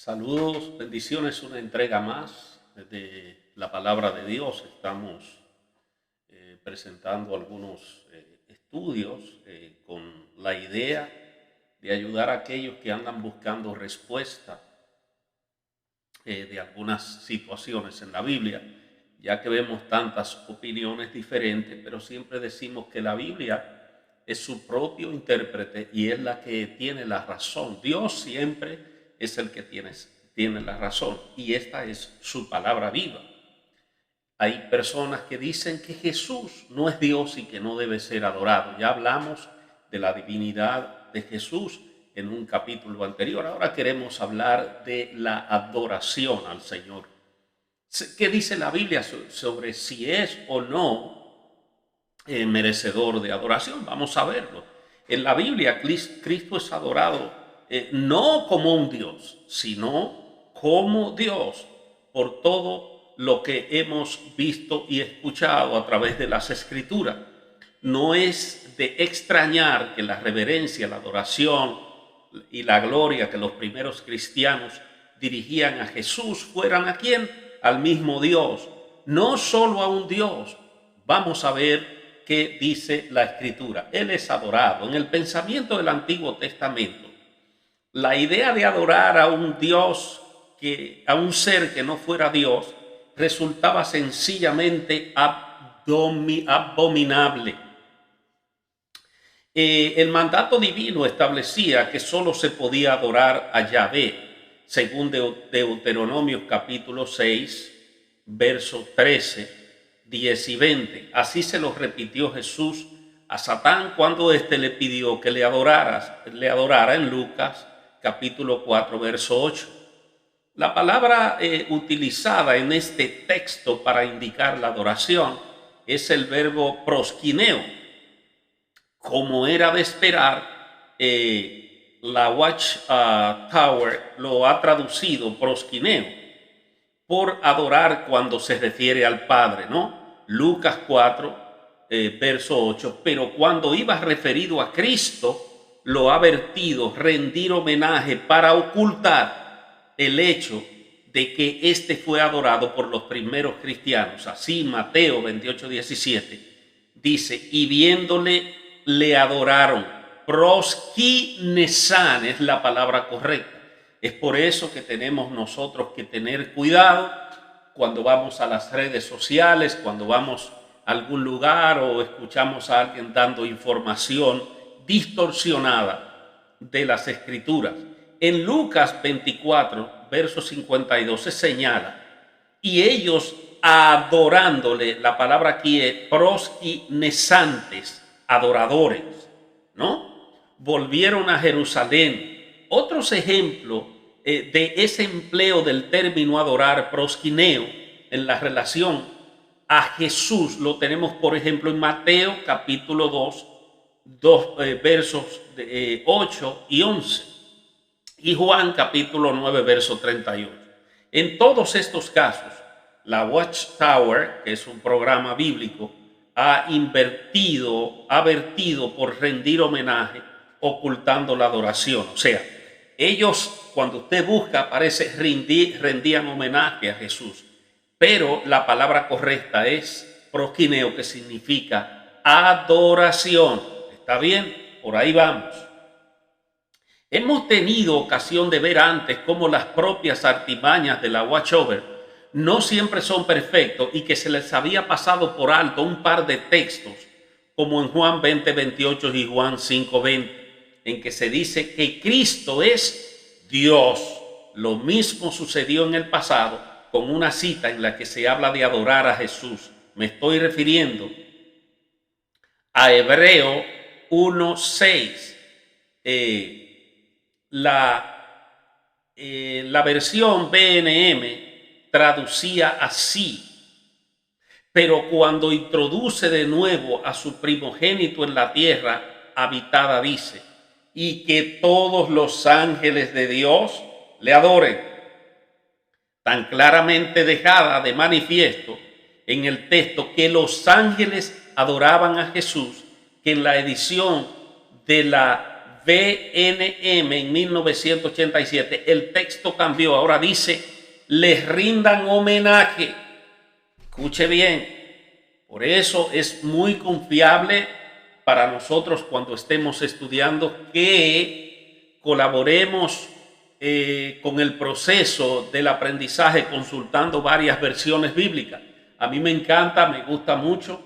Saludos, bendiciones, una entrega más de la palabra de Dios. Estamos presentando algunos estudios con la idea de ayudar a aquellos que andan buscando respuesta de algunas situaciones en la Biblia, ya que vemos tantas opiniones diferentes, pero siempre decimos que la Biblia es su propio intérprete y es la que tiene la razón. Dios siempre es el que tiene la razón y esta es su palabra viva. Hay personas que dicen que Jesús no es Dios y que no debe ser adorado. Ya hablamos de la divinidad de Jesús en un capítulo anterior. Ahora queremos hablar de la adoración al Señor. ¿Qué dice la Biblia sobre si es o no merecedor de adoración? Vamos a verlo. En la Biblia Cristo es adorado no como un Dios, sino como Dios por todo lo que hemos visto y escuchado a través de las Escrituras. No es de extrañar que la reverencia, la adoración y la gloria que los primeros cristianos dirigían a Jesús fueran ¿a quién? Al mismo Dios, no solo a un Dios. Vamos a ver qué dice la Escritura. Él es adorado. En el pensamiento del Antiguo Testamento, la idea de adorar a un Dios, a un ser que no fuera Dios, resultaba sencillamente abominable. El mandato divino establecía que solo se podía adorar a Yahvé, según Deuteronomio capítulo 6, versos 13, 10 y 20. Así se lo repitió Jesús a Satán cuando éste le pidió que le adorara en Lucas capítulo 4, verso 8. La palabra utilizada en este texto para indicar la adoración es el verbo proskineo. Como era de esperar, la Watchtower lo ha traducido proskineo por adorar cuando se refiere al Padre, ¿no? Lucas 4, verso 8, pero cuando iba referido a Cristo, lo ha vertido rendir homenaje para ocultar el hecho de que éste fue adorado por los primeros cristianos. Así Mateo 28, 17 dice, y viéndole le adoraron. Proskinesan es la palabra correcta. Es por eso que tenemos nosotros que tener cuidado cuando vamos a las redes sociales, cuando vamos a algún lugar o escuchamos a alguien dando información distorsionada de las Escrituras. En Lucas 24, verso 52 se señala, y ellos adorándole, la palabra aquí es proskinesantes, adoradores, ¿no? Volvieron a Jerusalén. Otros ejemplos de ese empleo del término adorar, proskineo, en la relación a Jesús, lo tenemos, por ejemplo, en Mateo capítulo 2, versos 8 y 11, y Juan capítulo 9, verso 38. En todos estos casos, la Watchtower, que es un programa bíblico, ha vertido por rendir homenaje, ocultando la adoración. O sea, ellos, cuando usted busca, aparece rendían homenaje a Jesús. Pero la palabra correcta es proskineo, que significa adoración. ¿Está bien? Por ahí vamos. Hemos tenido ocasión de ver antes cómo las propias artimañas de la Watchtower no siempre son perfectos y que se les había pasado por alto un par de textos, como en Juan 20, 28 y Juan 5, 20, en que se dice que Cristo es Dios. Lo mismo sucedió en el pasado con una cita en la que se habla de adorar a Jesús. Me estoy refiriendo a Hebreo 1, 6. La versión BNM traducía así, pero cuando introduce de nuevo a su primogénito en la tierra habitada, dice, y que todos los ángeles de Dios le adoren. Tan claramente dejada de manifiesto en el texto que los ángeles adoraban a Jesús, que en la edición de la VNM en 1987, el texto cambió. Ahora dice, les rindan homenaje. Escuche bien. Por eso es muy confiable para nosotros cuando estemos estudiando que colaboremos con el proceso del aprendizaje consultando varias versiones bíblicas. A mí me encanta, me gusta mucho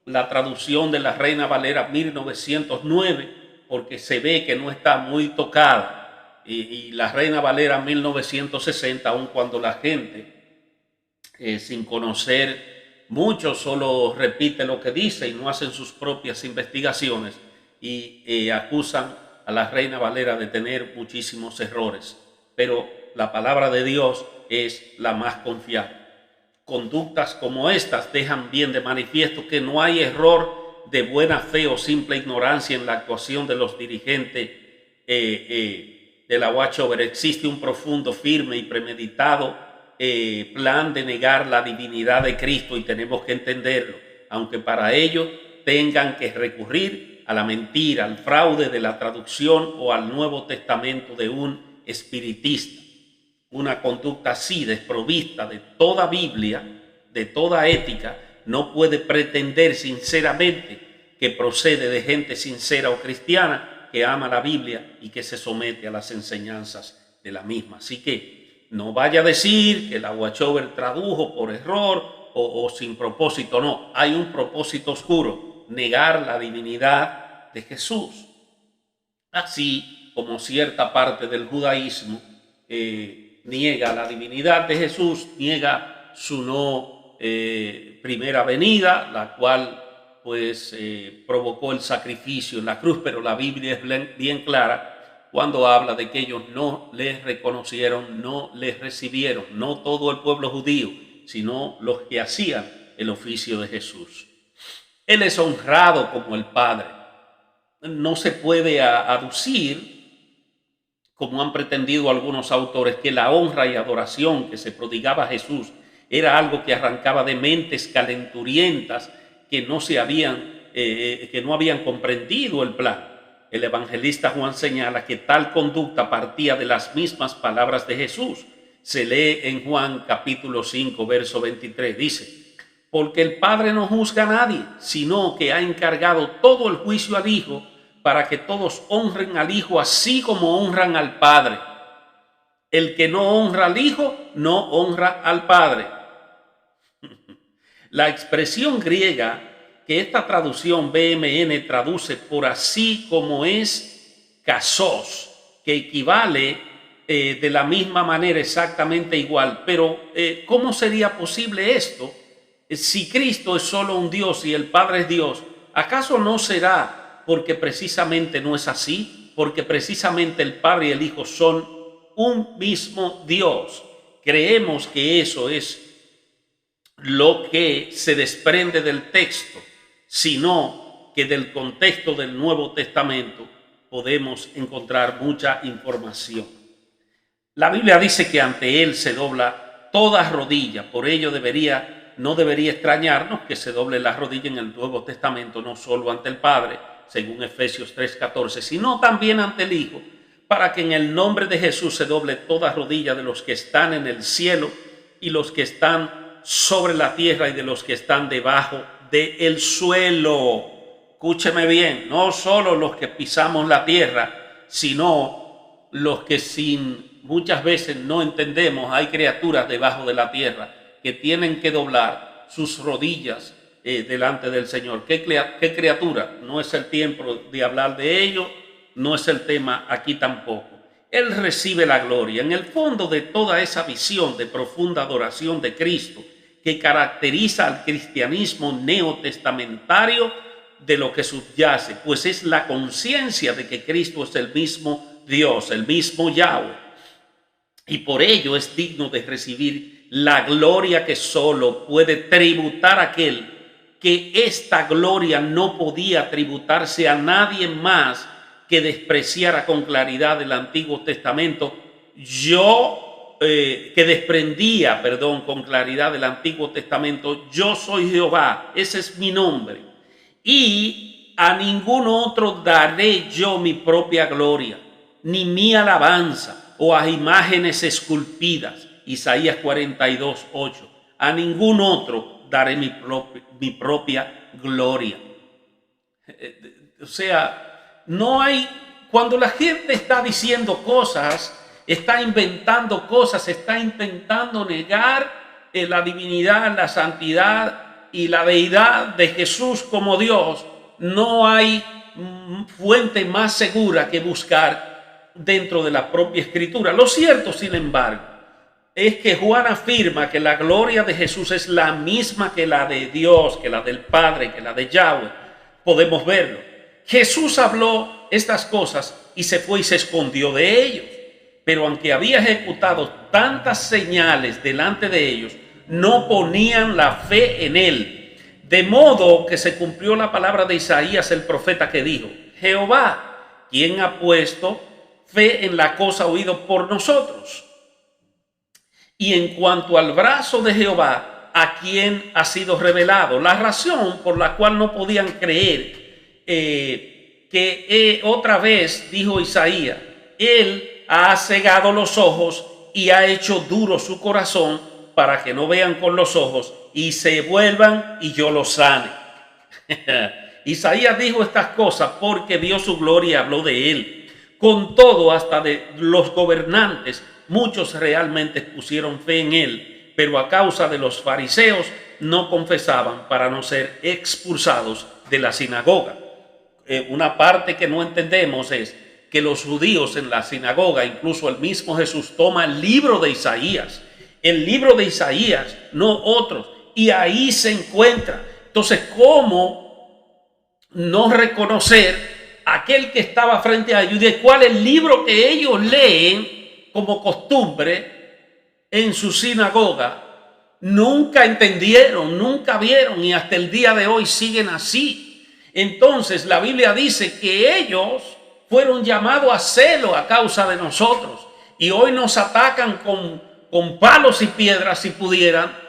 la traducción de la Reina Valera 1909 porque se ve que no está muy tocada, y la Reina Valera 1960, aun cuando la gente sin conocer mucho solo repite lo que dice y no hacen sus propias investigaciones, y acusan a la Reina Valera de tener muchísimos errores, pero la palabra de Dios es la más confiable. Conductas como estas dejan bien de manifiesto que no hay error de buena fe o simple ignorancia en la actuación de los dirigentes de la Watchover. Existe un profundo, firme y premeditado plan de negar la divinidad de Cristo, y tenemos que entenderlo, aunque para ello tengan que recurrir a la mentira, al fraude de la traducción o al Nuevo Testamento de un espiritista. Una conducta así, desprovista de toda Biblia, de toda ética, no puede pretender sinceramente que procede de gente sincera o cristiana que ama la Biblia y que se somete a las enseñanzas de la misma. Así que no vaya a decir que la Watchover tradujo por error o sin propósito. No, hay un propósito oscuro: negar la divinidad de Jesús. Así como cierta parte del judaísmo niega la divinidad de Jesús, niega su no primera venida, la cual pues provocó el sacrificio en la cruz, pero la Biblia es bien clara cuando habla de que ellos no les reconocieron, no les recibieron, no todo el pueblo judío, sino los que hacían el oficio de Jesús. Él es honrado como el Padre. No se puede aducir, como han pretendido algunos autores, que la honra y adoración que se prodigaba a Jesús era algo que arrancaba de mentes calenturientas que no habían comprendido el plan. El evangelista Juan señala que tal conducta partía de las mismas palabras de Jesús. Se lee en Juan capítulo 5, verso 23, dice: porque el Padre no juzga a nadie, sino que ha encargado todo el juicio al Hijo, para que todos honren al Hijo así como honran al Padre. El que no honra al Hijo, no honra al Padre. La expresión griega que esta traducción BMN traduce por así como es, kasos, que equivale de la misma manera, exactamente igual. Pero ¿cómo sería posible esto? Si Cristo es solo un Dios y el Padre es Dios, ¿acaso no será porque precisamente no es así? Porque precisamente el Padre y el Hijo son un mismo Dios. Creemos que eso es lo que se desprende del texto, sino que del contexto del Nuevo Testamento podemos encontrar mucha información. La Biblia dice que ante Él se dobla toda rodilla, por ello no debería extrañarnos que se doble la rodilla en el Nuevo Testamento, no solo ante el Padre, según Efesios 3:14, sino también ante el Hijo, para que en el nombre de Jesús se doble toda rodilla de los que están en el cielo y los que están sobre la tierra y de los que están debajo del suelo. Escúcheme bien, no solo los que pisamos la tierra, sino los que muchas veces no entendemos. Hay criaturas debajo de la tierra que tienen que doblar sus rodillas delante del Señor. ¿Qué criatura? No es el tiempo de hablar de ello, no es el tema aquí tampoco. Él recibe la gloria. En el fondo de toda esa visión de profunda adoración de Cristo que caracteriza al cristianismo neotestamentario, de lo que subyace, pues es la conciencia de que Cristo es el mismo Dios, el mismo Yahweh, y por ello es digno de recibir la gloria que solo puede tributar aquel que esta gloria no podía tributarse a nadie más que despreciara con claridad el Antiguo Testamento. Que desprendía con claridad del Antiguo Testamento: yo soy Jehová, ese es mi nombre. Y a ningún otro daré yo mi propia gloria, ni mi alabanza o a imágenes esculpidas. Isaías 42:8. A ningún otro daré mi propia gloria. O sea, no hay, cuando la gente está diciendo cosas, está inventando cosas, está intentando negar la divinidad, la santidad y la deidad de Jesús como Dios, no hay fuente más segura que buscar dentro de la propia Escritura. Lo cierto, sin embargo, es que Juan afirma que la gloria de Jesús es la misma que la de Dios, que la del Padre, que la de Yahweh. Podemos verlo. Jesús habló estas cosas y se fue y se escondió de ellos. Pero aunque había ejecutado tantas señales delante de ellos, no ponían la fe en él. De modo que se cumplió la palabra de Isaías el profeta que dijo: Jehová, ¿quién ha puesto fe en la cosa oída por nosotros? Y en cuanto al brazo de Jehová, ¿a quién ha sido revelado? La razón por la cual no podían creer que otra vez dijo Isaías: Él ha cegado los ojos y ha hecho duro su corazón para que no vean con los ojos y se vuelvan y yo los sane. Isaías dijo estas cosas porque vio su gloria y habló de él. Con todo, hasta de los gobernantes, muchos realmente pusieron fe en él, pero a causa de los fariseos no confesaban para no ser expulsados de la sinagoga. Una parte que no entendemos es que los judíos en la sinagoga, incluso el mismo Jesús, toma el libro de Isaías, no otros, y ahí se encuentra. Entonces, ¿cómo no reconocer aquel que estaba frente a ellos y de cuál el libro que ellos leen como costumbre en su sinagoga? Nunca entendieron, nunca vieron y hasta el día de hoy siguen así. Entonces la Biblia dice que ellos fueron llamados a celo a causa de nosotros y hoy nos atacan con palos y piedras si pudieran,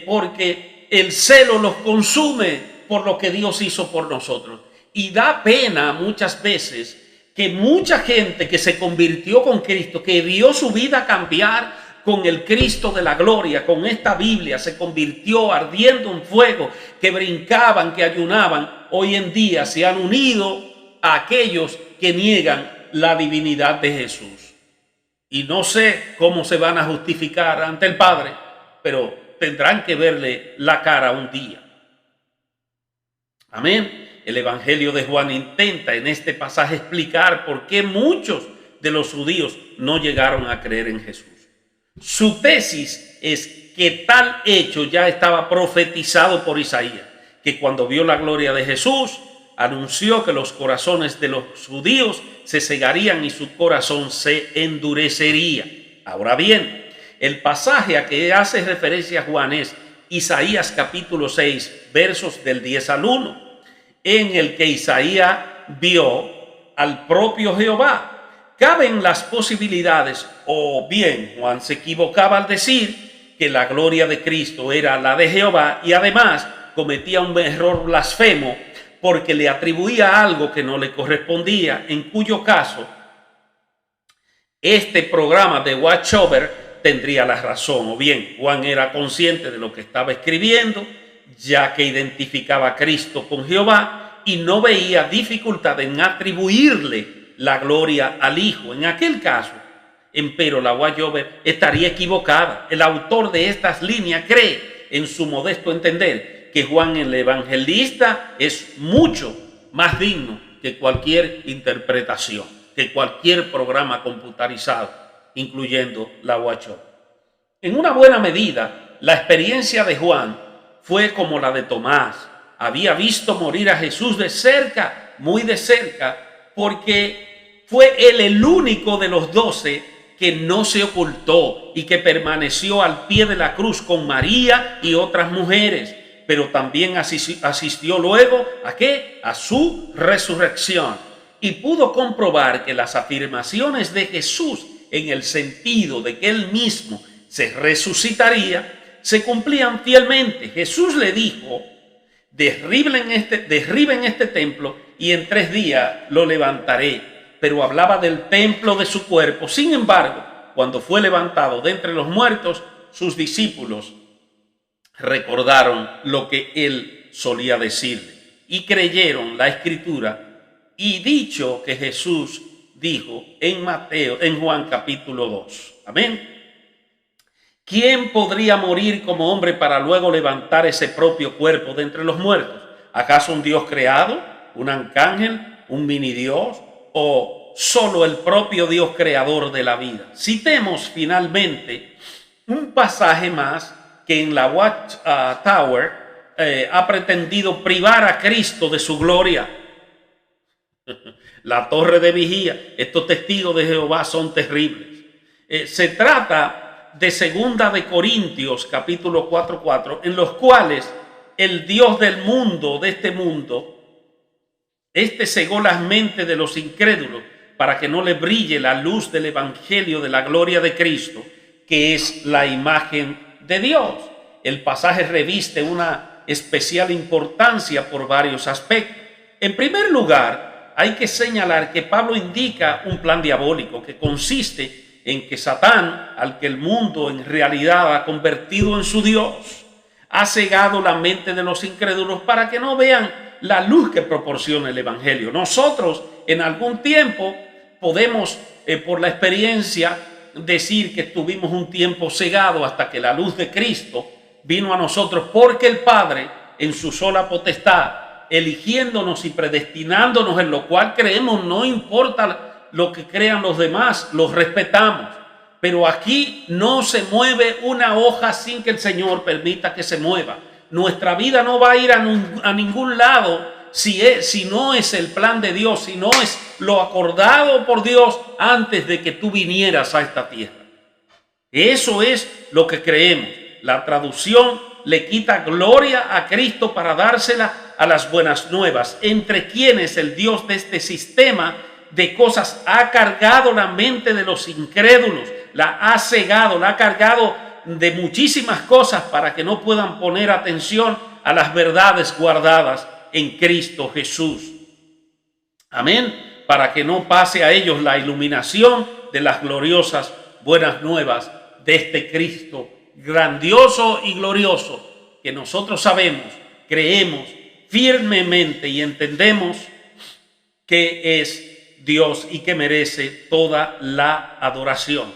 porque el celo los consume por lo que Dios hizo por nosotros. Y da pena muchas veces que mucha gente que se convirtió con Cristo, que vio su vida cambiar con el Cristo de la gloria, con esta Biblia, se convirtió ardiendo en fuego, que brincaban, que ayunaban, hoy en día se han unido a aquellos que niegan la divinidad de Jesús. Y no sé cómo se van a justificar ante el Padre, pero tendrán que verle la cara un día. Amén. El Evangelio de Juan intenta en este pasaje explicar por qué muchos de los judíos no llegaron a creer en Jesús. Su tesis es que tal hecho ya estaba profetizado por Isaías, que cuando vio la gloria de Jesús, anunció que los corazones de los judíos se cegarían y su corazón se endurecería. Ahora bien, el pasaje a que hace referencia Juan es Isaías capítulo 6, versos del 10 al 1, en el que Isaías vio al propio Jehová. Caben las posibilidades, o bien Juan se equivocaba al decir que la gloria de Cristo era la de Jehová y además cometía un error blasfemo porque le atribuía algo que no le correspondía, en cuyo caso este programa de Watchover tendría la razón. O bien Juan era consciente de lo que estaba escribiendo, ya que identificaba a Cristo con Jehová y no veía dificultad en atribuirle la gloria al Hijo. En aquel caso, empero, la Watchover estaría equivocada. El autor de estas líneas cree, en su modesto entender, que Juan el Evangelista es mucho más digno que cualquier interpretación, que cualquier programa computarizado, incluyendo la Watchover. En una buena medida, la experiencia de Juan fue como la de Tomás. Había visto morir a Jesús de cerca, muy de cerca, porque fue él el único de los 12 que no se ocultó y que permaneció al pie de la cruz con María y otras mujeres, pero también asistió luego ¿a qué? A su resurrección y pudo comprobar que las afirmaciones de Jesús en el sentido de que él mismo se resucitaría se cumplían fielmente. Jesús le dijo: derriben este templo y en 3 días lo levantaré. Pero hablaba del templo de su cuerpo. Sin embargo, cuando fue levantado de entre los muertos, sus discípulos recordaron lo que él solía decirle y creyeron la escritura y dicho que Jesús dijo en Juan capítulo 2. Amén. ¿Quién podría morir como hombre para luego levantar ese propio cuerpo de entre los muertos? ¿Acaso un Dios creado, un arcángel, un mini Dios o solo el propio Dios creador de la vida? Citemos finalmente un pasaje más que en la Watchtower ha pretendido privar a Cristo de su gloria. La torre de vigía. Estos testigos de Jehová son terribles. Se trata de 2 de Corintios capítulo 4:4, en los cuales el Dios del mundo, de este mundo, cegó las mentes de los incrédulos para que no le brille la luz del evangelio de la gloria de Cristo, que es la imagen de Dios. El pasaje reviste una especial importancia por varios aspectos. En primer lugar, hay que señalar que Pablo indica un plan diabólico que consiste en que Satán, al que el mundo en realidad ha convertido en su Dios, ha cegado la mente de los incrédulos para que no vean la luz que proporciona el evangelio. Nosotros en algún tiempo podemos, por la experiencia, decir que estuvimos un tiempo cegados hasta que la luz de Cristo vino a nosotros, porque el Padre, en su sola potestad, eligiéndonos y predestinándonos, en lo cual creemos, no importa lo que crean los demás, los respetamos. Pero aquí no se mueve una hoja sin que el Señor permita que se mueva. Nuestra vida no va a ir a ningún lado si no es el plan de Dios, si no es lo acordado por Dios antes de que tú vinieras a esta tierra. Eso es lo que creemos. La traducción le quita gloria a Cristo para dársela a las buenas nuevas, entre quienes el Dios de este sistema de cosas ha cargado la mente de los incrédulos, la ha cegado, la ha cargado de muchísimas cosas para que no puedan poner atención a las verdades guardadas en Cristo Jesús. Amén. Para que no pase a ellos la iluminación de las gloriosas buenas nuevas de este Cristo grandioso y glorioso, que nosotros sabemos, creemos firmemente y entendemos que es Dios y que merece toda la adoración.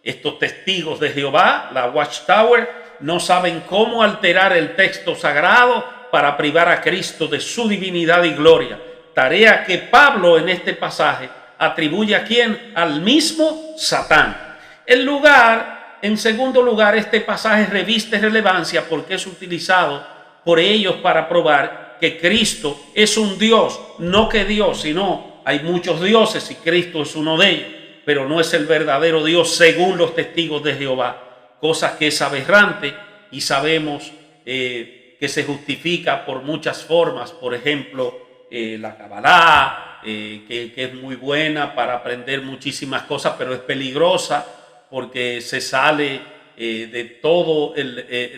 Estos testigos de Jehová, la Watchtower, no saben cómo alterar el texto sagrado para privar a Cristo de su divinidad y gloria. Tarea que Pablo en este pasaje atribuye ¿a quién? Al mismo Satán. En segundo lugar, este pasaje reviste relevancia porque es utilizado por ellos para probar que Cristo es un Dios, no que Dios, sino hay muchos dioses y Cristo es uno de ellos, pero no es el verdadero Dios según los testigos de Jehová, cosa que es aberrante y sabemos que se justifica por muchas formas. Por ejemplo, la Kabbalah, que es muy buena para aprender muchísimas cosas, pero es peligrosa porque se sale de todo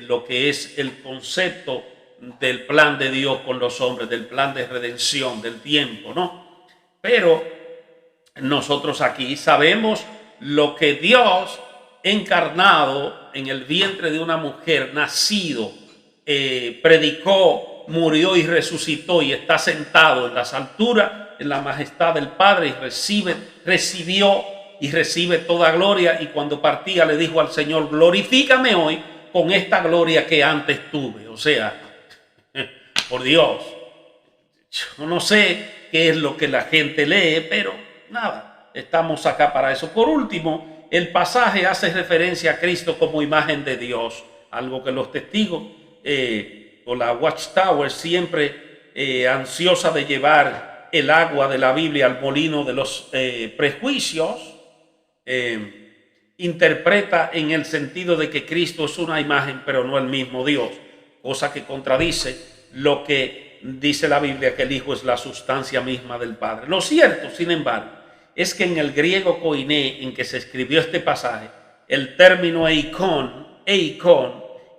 lo que es el concepto del plan de Dios con los hombres, del plan de redención, del tiempo, ¿no? Pero nosotros aquí sabemos lo que Dios encarnado en el vientre de una mujer, nacido, predicó, murió y resucitó y está sentado en las alturas, en la majestad del Padre, y recibió y recibe toda gloria. Y cuando partía le dijo al Señor: glorifícame hoy con esta gloria que antes tuve. O sea, por Dios, yo no sé qué es lo que la gente lee, pero nada, estamos acá para eso. Por último, el pasaje hace referencia a Cristo como imagen de Dios, algo que los testigos o la Watchtower, siempre ansiosa de llevar el agua de la Biblia al molino de los prejuicios, interpreta en el sentido de que Cristo es una imagen pero no el mismo Dios, cosa que contradice lo que dice la Biblia, que el Hijo es la sustancia misma del Padre. Lo cierto, sin embargo, es que en el griego koiné en que se escribió este pasaje, el término eikon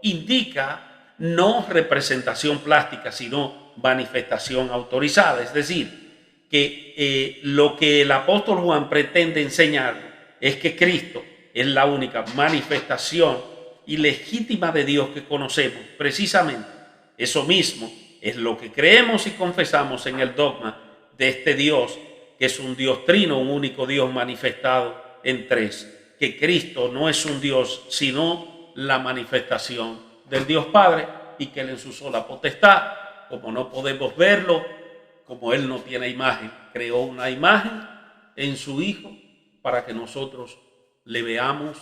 indica no representación plástica, sino manifestación autorizada. Es decir, que lo que el apóstol Juan pretende enseñar es que Cristo es la única manifestación y legítima de Dios que conocemos. Precisamente eso mismo es lo que creemos y confesamos en el dogma de este Dios, que es un Dios trino, un único Dios manifestado en tres, que Cristo no es un Dios, sino la manifestación del Dios Padre, y que Él en su sola potestad, como no podemos verlo, como Él no tiene imagen, creó una imagen en su Hijo para que nosotros le veamos,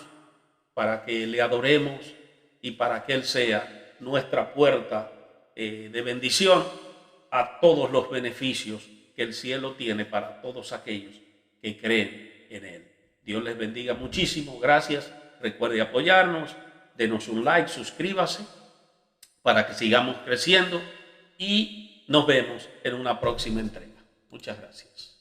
para que le adoremos y para que Él sea nuestra puerta de bendición a todos los beneficios que el cielo tiene para todos aquellos que creen en Él. Dios les bendiga muchísimo. Gracias. Recuerde apoyarnos. Denos un like, suscríbase para que sigamos creciendo y nos vemos en una próxima entrega. Muchas gracias.